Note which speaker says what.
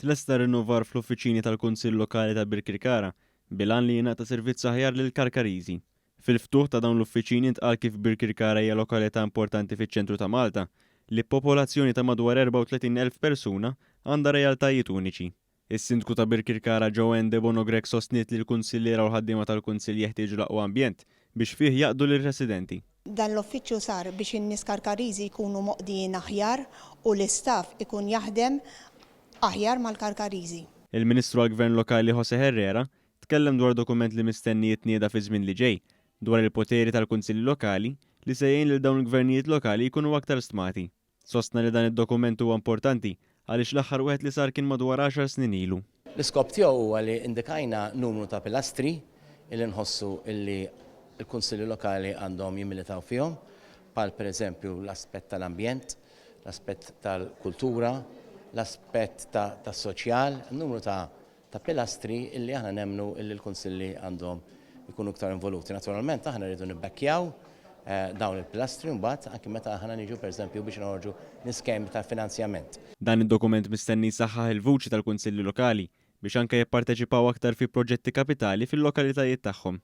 Speaker 1: tlesta rinnovar fl-uffiċini tal-Kunsill Lokali ta' Birkirkara bilan li jingħata servizz aħjar lil Karkariżi. Fil-ftuħ ta' dawn l-uffiċini ntqal kif Birkirkara hija lokalità importanti fiċ-ċentru ta' Malta li b'popolazzjoni ta' madwar 34,000 persuna għandha realtajiet uniċi. Is-Sindku ta' Birkirkara Joanne De Bonogrek sostniet li l-Kunsilliera u l-ħaddiema tal-Kunsill jeħtieġu l-aqwa ambjent biex fih jaqdu lir-residenti.
Speaker 2: Dan l-uffiċċju sar biex in-nies Karkariżi jkunu moqdijin aħjar u l-istaff ikun jaħdem aħjar mal-Karkariżi.
Speaker 1: Il-Ministru għall-Gvern Lokali Jose Herrera tkellem dwar dokument li mistenni jitnieda fi żmien li ġej dwar il-poteri tal-Kunsilli Lokali li se jgħin lil dawn il-gvernijiet lokali jkunu aktar stmati. Sostna li dan id-dokument huwa importanti għaliex l-aħħar wieħed li sar kien madwar 10 snin ilu.
Speaker 3: L-iskop tiegħu huwa li indikajna numru ta' pilastri illi nħossu illi l-Kunsilli Lokali għandhom jimmilitaw fihom, bħal pereżempju l-aspett tal-ambjent, l-aspett tal-kultura, l-aspett tas-soċjal, numru ta' pilastri illi aħna nemmnu illi l-Kunsilli għandhom ikunu iktar involuti. Naturalment aħna rridu nibbekkjaw dawn il-pilastri mbagħad anke meta aħna niġu pereżempju biex noħorġu l-iskemi ta' finanzjament.
Speaker 1: Dan id-dokument mistenni saħħaħ il-vuċi tal-Kunsilli Lokali biex anke jipparteċipaw aktar fi proġetti kapitali fil-lokalitajiet tagħhom.